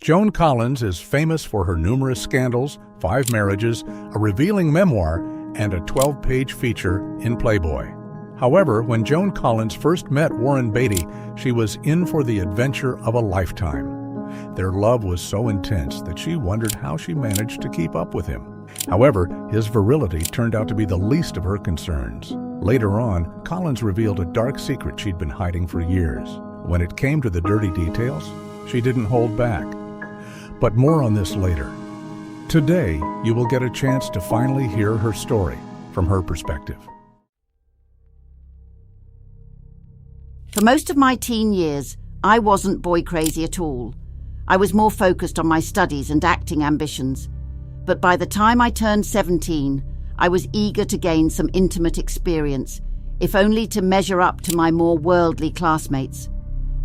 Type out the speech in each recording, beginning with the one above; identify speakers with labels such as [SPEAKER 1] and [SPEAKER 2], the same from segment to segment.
[SPEAKER 1] Joan Collins is famous for her numerous scandals, 5 marriages, a revealing memoir, and a 12-page feature in Playboy. However, when Joan Collins first met Warren Beatty, she was in for the adventure of a lifetime. Their love was so intense that she wondered how she managed to keep up with him. However, his virility turned out to be the least of her concerns. Later on, Collins revealed a dark secret she'd been hiding for years. When it came to the dirty details, she didn't hold back. But more on this later. Today, you will get a chance to finally hear her story from her perspective.
[SPEAKER 2] For most of my teen years, I wasn't boy crazy at all. I was more focused on my studies and acting ambitions. But by the time I turned 17, I was eager to gain some intimate experience, if only to measure up to my more worldly classmates.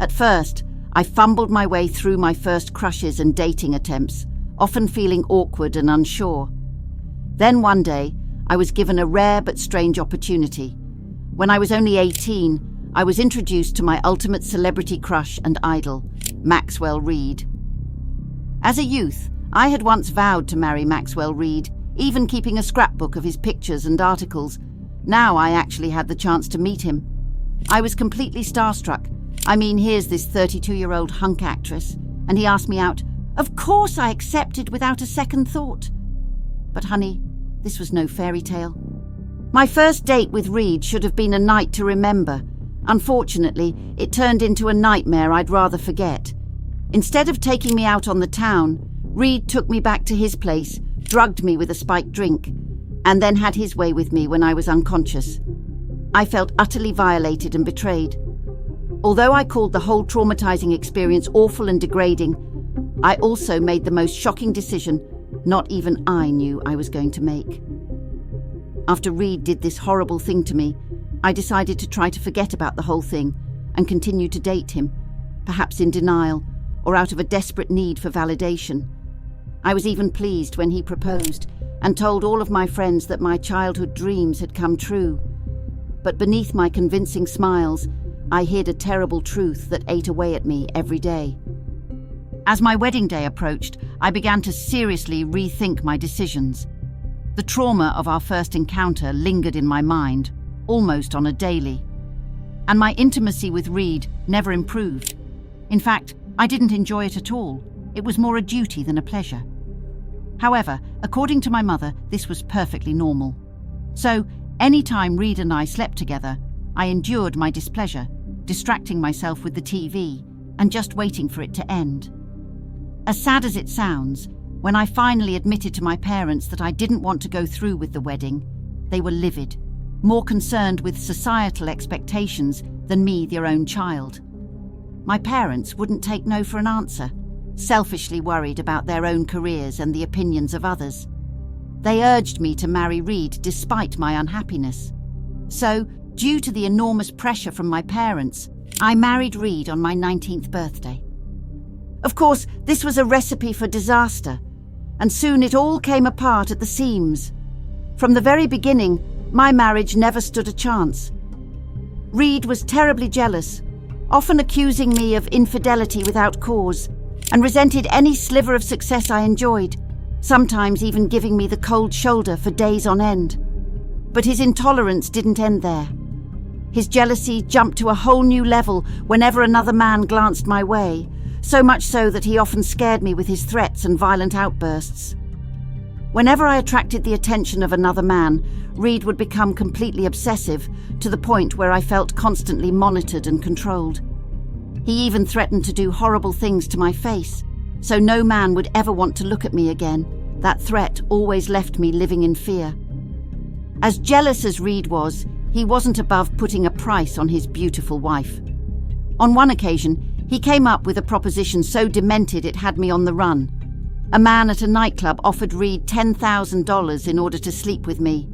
[SPEAKER 2] At first, I fumbled my way through my first crushes and dating attempts, often feeling awkward and unsure. Then one day, I was given a rare but strange opportunity. When I was only 18, I was introduced to my ultimate celebrity crush and idol, Maxwell Reed. As a youth, I had once vowed to marry Maxwell Reed, even keeping a scrapbook of his pictures and articles. Now I actually had the chance to meet him. I was completely starstruck. I mean, here's this 32-year-old hunk actress, and he asked me out. Of course I accepted without a second thought. But honey, this was no fairy tale. My first date with Reed should have been a night to remember. Unfortunately, it turned into a nightmare I'd rather forget. Instead of taking me out on the town, Reed took me back to his place, drugged me with a spiked drink, and then had his way with me when I was unconscious. I felt utterly violated and betrayed. Although I called the whole traumatizing experience awful and degrading, I also made the most shocking decision not even I knew I was going to make. After Reed did this horrible thing to me, I decided to try to forget about the whole thing and continue to date him, perhaps in denial or out of a desperate need for validation. I was even pleased when he proposed and told all of my friends that my childhood dreams had come true. But beneath my convincing smiles, I hid a terrible truth that ate away at me every day. As my wedding day approached, I began to seriously rethink my decisions. The trauma of our first encounter lingered in my mind, almost on a daily. And my intimacy with Reed never improved. In fact, I didn't enjoy it at all. It was more a duty than a pleasure. However, according to my mother, this was perfectly normal. So, any time Reed and I slept together, I endured my displeasure, distracting myself with the TV and just waiting for it to end. As sad as it sounds, when I finally admitted to my parents that I didn't want to go through with the wedding, they were livid, more concerned with societal expectations than me, their own child. My parents wouldn't take no for an answer, selfishly worried about their own careers and the opinions of others. They urged me to marry Reed despite my unhappiness. So, due to the enormous pressure from my parents, I married Reed on my 19th birthday. Of course, this was a recipe for disaster, and soon it all came apart at the seams. From the very beginning, my marriage never stood a chance. Reed was terribly jealous, often accusing me of infidelity without cause, and resented any sliver of success I enjoyed, sometimes even giving me the cold shoulder for days on end. But his intolerance didn't end there. His jealousy jumped to a whole new level whenever another man glanced my way, so much so that he often scared me with his threats and violent outbursts. Whenever I attracted the attention of another man, Reed would become completely obsessive, to the point where I felt constantly monitored and controlled. He even threatened to do horrible things to my face, so no man would ever want to look at me again. That threat always left me living in fear. As jealous as Reed was, he wasn't above putting a price on his beautiful wife. On one occasion, he came up with a proposition so demented it had me on the run. A man at a nightclub offered Reed $10,000 in order to sleep with me.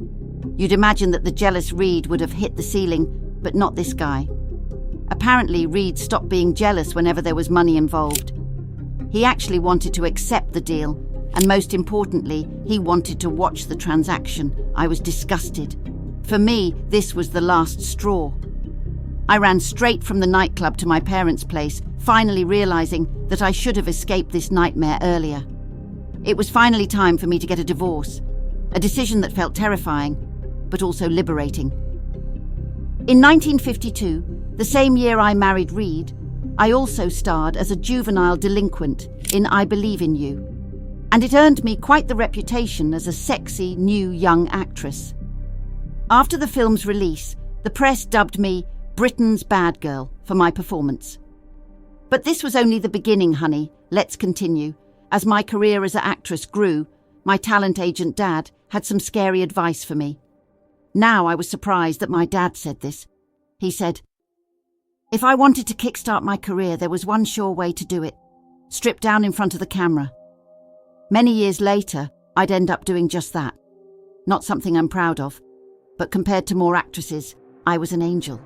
[SPEAKER 2] You'd imagine that the jealous Reed would have hit the ceiling, but not this guy. Apparently, Reed stopped being jealous whenever there was money involved. He actually wanted to accept the deal, and most importantly, he wanted to watch the transaction. I was disgusted. For me, this was the last straw. I ran straight from the nightclub to my parents' place, finally realizing that I should have escaped this nightmare earlier. It was finally time for me to get a divorce, a decision that felt terrifying, but also liberating. In 1952, the same year I married Reed, I also starred as a juvenile delinquent in I Believe in You, and it earned me quite the reputation as a sexy, new young actress. After the film's release, the press dubbed me Britain's bad girl for my performance. But this was only the beginning, honey. Let's continue. As my career as an actress grew, my talent agent dad had some scary advice for me. Now I was surprised that my dad said this. He said, if I wanted to kickstart my career, there was one sure way to do it. Strip down in front of the camera. Many years later, I'd end up doing just that. Not something I'm proud of, but compared to more actresses, I was an angel.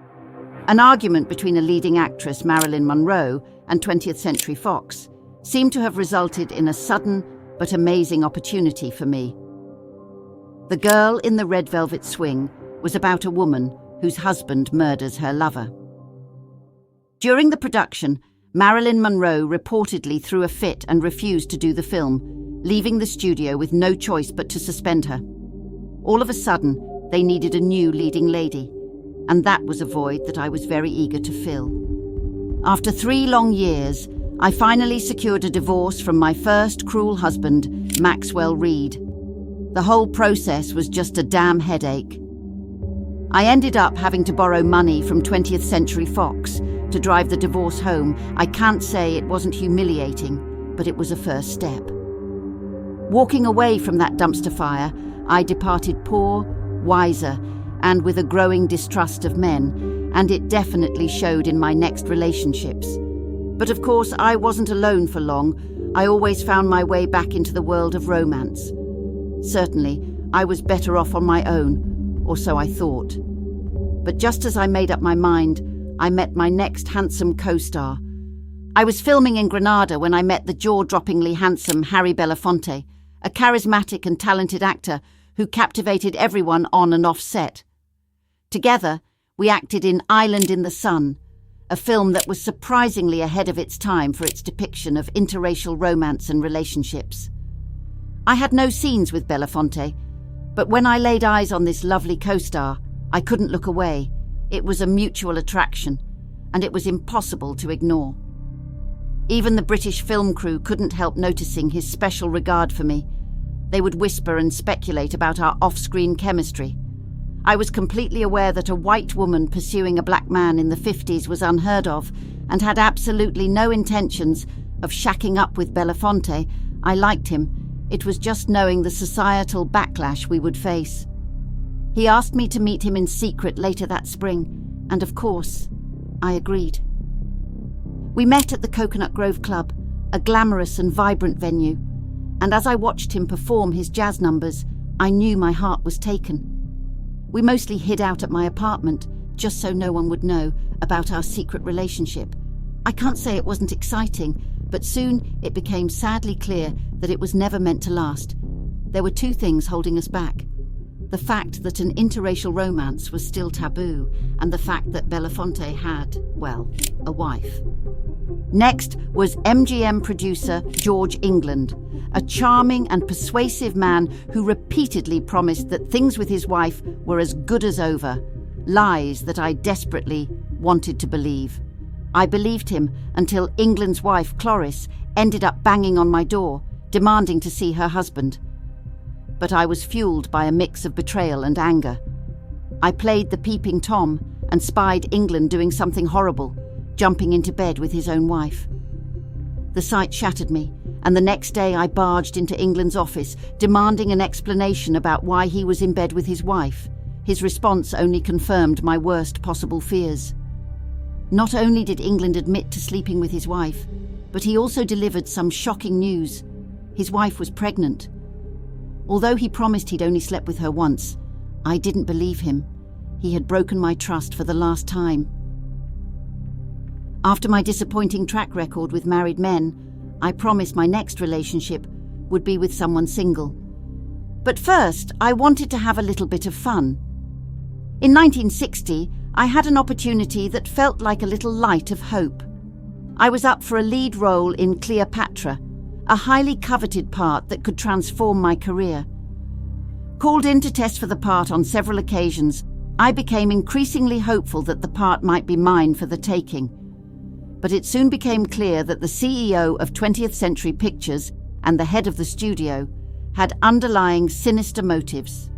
[SPEAKER 2] An argument between a leading actress, Marilyn Monroe, and 20th Century Fox seemed to have resulted in a sudden but amazing opportunity for me. The Girl in the Red Velvet Swing was about a woman whose husband murders her lover. During the production, Marilyn Monroe reportedly threw a fit and refused to do the film, leaving the studio with no choice but to suspend her. All of a sudden, they needed a new leading lady, and that was a void that I was very eager to fill. After 3 long years, I finally secured a divorce from my first cruel husband, Maxwell Reed. The whole process was just a damn headache. I ended up having to borrow money from 20th Century Fox to drive the divorce home. I can't say it wasn't humiliating, but it was a first step. Walking away from that dumpster fire, I departed poor, wiser, and with a growing distrust of men, and it definitely showed in my next relationships. But of course, I wasn't alone for long. I always found my way back into the world of romance. Certainly, I was better off on my own, or so I thought. But just as I made up my mind, I met my next handsome co-star. I was filming in Granada when I met the jaw-droppingly handsome Harry Belafonte, a charismatic and talented actor who captivated everyone on and off set. Together, we acted in Island in the Sun, a film that was surprisingly ahead of its time for its depiction of interracial romance and relationships. I had no scenes with Belafonte, but when I laid eyes on this lovely co-star, I couldn't look away. It was a mutual attraction, and it was impossible to ignore. Even the British film crew couldn't help noticing his special regard for me. They would whisper and speculate about our off-screen chemistry. I was completely aware that a white woman pursuing a black man in the 50s was unheard of and had absolutely no intentions of shacking up with Belafonte. I liked him. It was just knowing the societal backlash we would face. He asked me to meet him in secret later that spring, and of course, I agreed. We met at the Coconut Grove Club, a glamorous and vibrant venue, and as I watched him perform his jazz numbers, I knew my heart was taken. We mostly hid out at my apartment, just so no one would know about our secret relationship. I can't say it wasn't exciting, but soon it became sadly clear that it was never meant to last. There were 2 things holding us back. The fact that an interracial romance was still taboo, and the fact that Belafonte had, well, a wife. Next was MGM producer George Englund, a charming and persuasive man who repeatedly promised that things with his wife were as good as over, lies that I desperately wanted to believe. I believed him until Englund's wife, Cloris, ended up banging on my door, demanding to see her husband. But I was fueled by a mix of betrayal and anger. I played the peeping Tom and spied Englund doing something horrible, jumping into bed with his own wife. The sight shattered me, and the next day I barged into Englund's office, demanding an explanation about why he was in bed with his wife. His response only confirmed my worst possible fears. Not only did Englund admit to sleeping with his wife, but he also delivered some shocking news. His wife was pregnant. Although he promised he'd only slept with her once, I didn't believe him. He had broken my trust for the last time. After my disappointing track record with married men, I promised my next relationship would be with someone single. But first, I wanted to have a little bit of fun. In 1960, I had an opportunity that felt like a little light of hope. I was up for a lead role in Cleopatra, a highly coveted part that could transform my career. Called in to test for the part on several occasions, I became increasingly hopeful that the part might be mine for the taking. But it soon became clear that the CEO of 20th Century Pictures and the head of the studio had underlying sinister motives.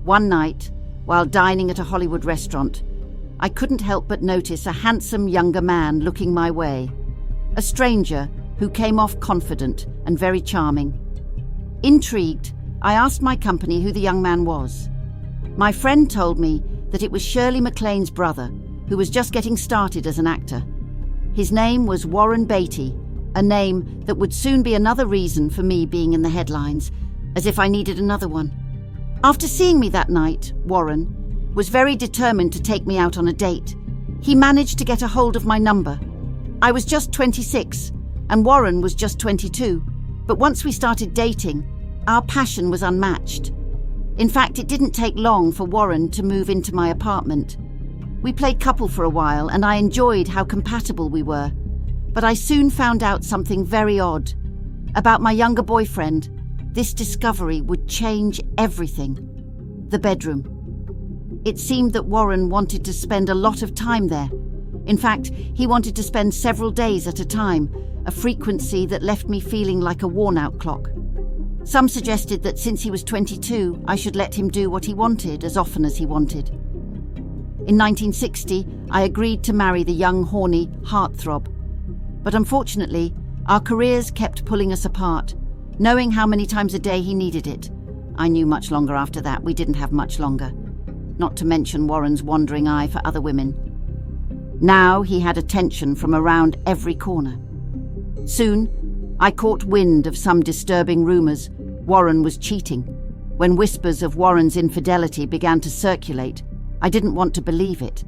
[SPEAKER 2] One night, while dining at a Hollywood restaurant, I couldn't help but notice a handsome younger man looking my way, a stranger who came off confident and very charming. Intrigued, I asked my company who the young man was. My friend told me that it was Shirley MacLaine's brother, who was just getting started as an actor. His name was Warren Beatty, a name that would soon be another reason for me being in the headlines, as if I needed another one. After seeing me that night, Warren was very determined to take me out on a date. He managed to get a hold of my number. I was just 26, and Warren was just 22, but once we started dating, our passion was unmatched. In fact, it didn't take long for Warren to move into my apartment. We played couple for a while, and I enjoyed how compatible we were. But I soon found out something very odd. About my younger boyfriend, this discovery would change everything. The bedroom. It seemed that Warren wanted to spend a lot of time there. In fact, he wanted to spend several days at a time, a frequency that left me feeling like a worn-out clock. Some suggested that since he was 22, I should let him do what he wanted as often as he wanted. In 1960, I agreed to marry the young, horny heartthrob. But unfortunately, our careers kept pulling us apart. Knowing how many times a day he needed it, I knew much longer after that we didn't have much longer. Not to mention Warren's wandering eye for other women. Now he had attention from around every corner. Soon, I caught wind of some disturbing rumors Warren was cheating. When whispers of Warren's infidelity began to circulate, I didn't want to believe it.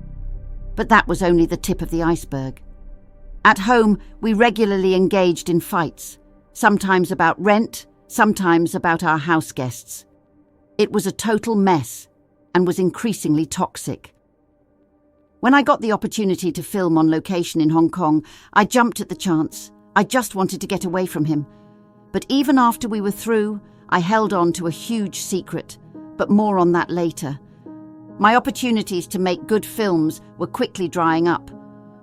[SPEAKER 2] But that was only the tip of the iceberg. At home, we regularly engaged in fights, sometimes about rent, sometimes about our house guests. It was a total mess and was increasingly toxic. When I got the opportunity to film on location in Hong Kong, I jumped at the chance. I just wanted to get away from him. But even after we were through, I held on to a huge secret, but more on that later. My opportunities to make good films were quickly drying up.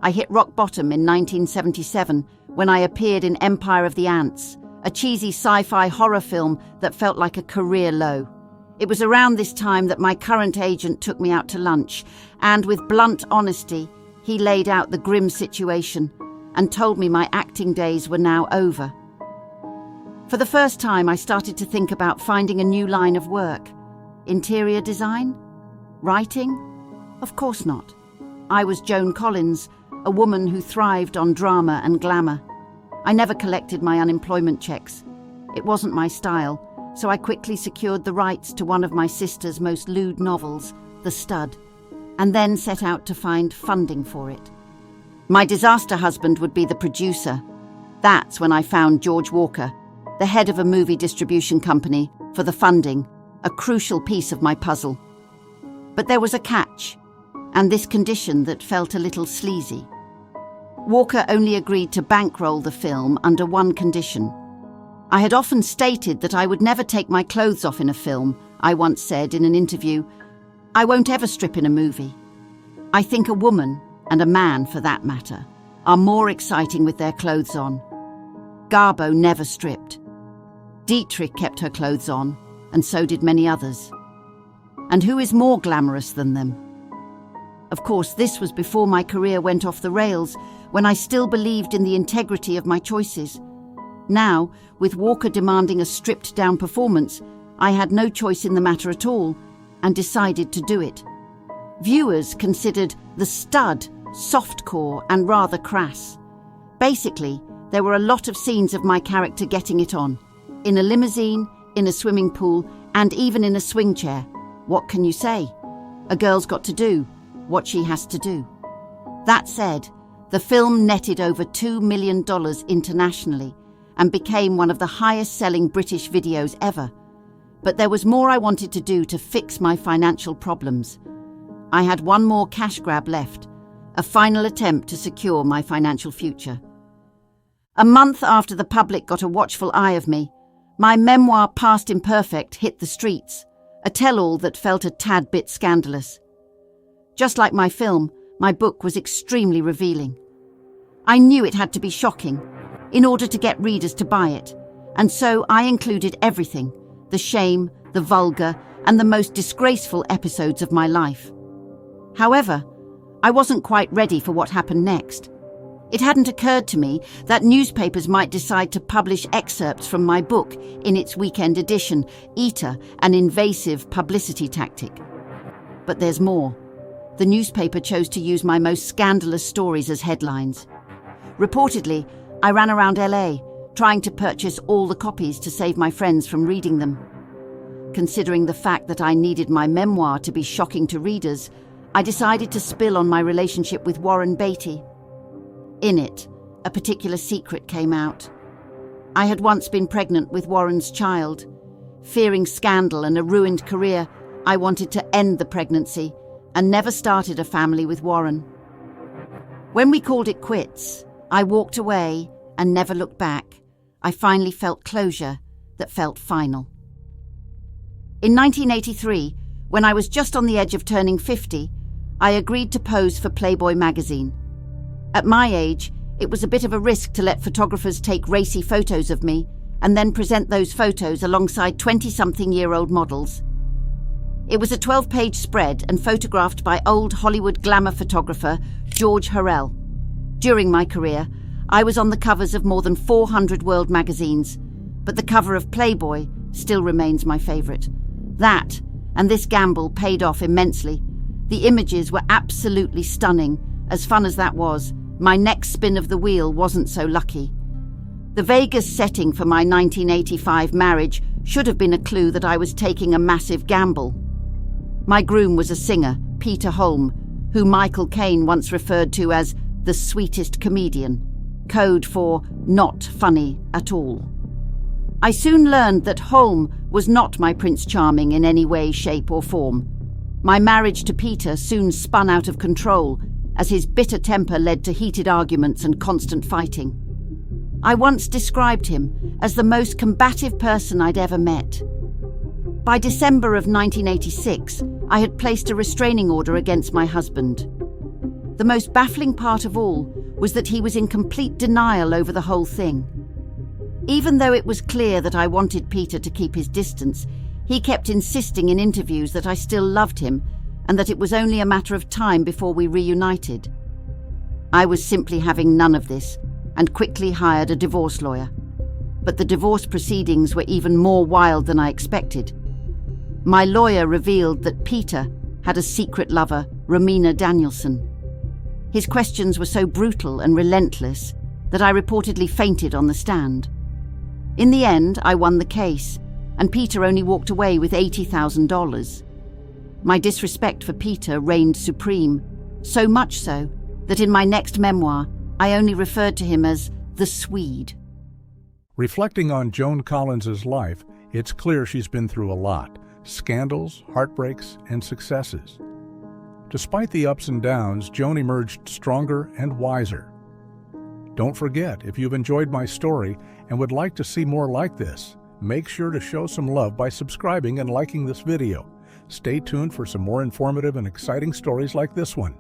[SPEAKER 2] I hit rock bottom in 1977 when I appeared in Empire of the Ants, a cheesy sci-fi horror film that felt like a career low. It was around this time that my current agent took me out to lunch, and with blunt honesty, he laid out the grim situation and told me my acting days were now over. For the first time, I started to think about finding a new line of work. Interior design? Writing? Of course not. I was Joan Collins, a woman who thrived on drama and glamour. I never collected my unemployment checks. It wasn't my style, so I quickly secured the rights to one of my sister's most lewd novels, The Stud, and then set out to find funding for it. My disaster husband would be the producer. That's when I found George Walker, the head of a movie distribution company, for the funding, a crucial piece of my puzzle. But there was a catch, and this condition that felt a little sleazy. Walker only agreed to bankroll the film under one condition. I had often stated that I would never take my clothes off in a film. I once said in an interview, "I won't ever strip in a movie. I think a woman, and a man for that matter, are more exciting with their clothes on." Garbo never stripped. Dietrich kept her clothes on, and so did many others. And who is more glamorous than them? Of course, this was before my career went off the rails, when I still believed in the integrity of my choices. Now, with Walker demanding a stripped-down performance, I had no choice in the matter at all, and decided to do it. Viewers considered The Stud softcore and rather crass. Basically, there were a lot of scenes of my character getting it on. In a limousine, in a swimming pool, and even in a swing chair. What can you say? A girl's got to do what she has to do. That said, the film netted over $2 million internationally and became one of the highest-selling British videos ever. But there was more I wanted to do to fix my financial problems. I had one more cash grab left, a final attempt to secure my financial future. A month after the public got a watchful eye of me, my memoir Past Imperfect hit the streets, a tell-all that felt a tad bit scandalous. Just like my film, my book was extremely revealing. I knew it had to be shocking in order to get readers to buy it, and so I included everything: the shame, the vulgar, and the most disgraceful episodes of my life. However, I wasn't quite ready for what happened next. It hadn't occurred to me that newspapers might decide to publish excerpts from my book in its weekend edition, ᴜᴜ, an invasive publicity tactic. But there's more. The newspaper chose to use my most scandalous stories as headlines. Reportedly, I ran around LA, trying to purchase all the copies to save my friends from reading them. Considering the fact that I needed my memoir to be shocking to readers, I decided to spill on my relationship with Warren Beatty. In it, a particular secret came out. I had once been pregnant with Warren's child. Fearing scandal and a ruined career, I wanted to end the pregnancy and never started a family with Warren. When we called it quits, I walked away and never looked back. I finally felt closure that felt final. In 1983, when I was just on the edge of turning 50, I agreed to pose for Playboy magazine. At my age, it was a bit of a risk to let photographers take racy photos of me and then present those photos alongside 20-something-year-old models. It was a 12-page spread and photographed by old Hollywood glamour photographer George Harrell. During my career, I was on the covers of more than 400 world magazines, but the cover of Playboy still remains my favorite. That, and this gamble, paid off immensely. The images were absolutely stunning. As fun as that was, my next spin of the wheel wasn't so lucky. The Vegas setting for my 1985 marriage should have been a clue that I was taking a massive gamble. My groom was a singer, Peter Holm, who Michael Caine once referred to as the sweetest comedian, code for not funny at all. I soon learned that Holm was not my Prince Charming in any way, shape or form. My marriage to Peter soon spun out of control as his bitter temper led to heated arguments and constant fighting. I once described him as the most combative person I'd ever met. By December of 1986, I had placed a restraining order against my husband. The most baffling part of all was that he was in complete denial over the whole thing. Even though it was clear that I wanted Peter to keep his distance, he kept insisting in interviews that I still loved him and that it was only a matter of time before we reunited. I was simply having none of this and quickly hired a divorce lawyer. But the divorce proceedings were even more wild than I expected. My lawyer revealed that Peter had a secret lover, Romina Danielson. His questions were so brutal and relentless that I reportedly fainted on the stand. In the end, I won the case, and Peter only walked away with $80,000. My disrespect for Peter reigned supreme, so much so that in my next memoir, I only referred to him as the Swede.
[SPEAKER 1] Reflecting on Joan Collins' life, it's clear she's been through a lot: scandals, heartbreaks, and successes. Despite the ups and downs, Joan emerged stronger and wiser. Don't forget, if you've enjoyed my story and would like to see more like this, make sure to show some love by subscribing and liking this video. Stay tuned for some more informative and exciting stories like this one.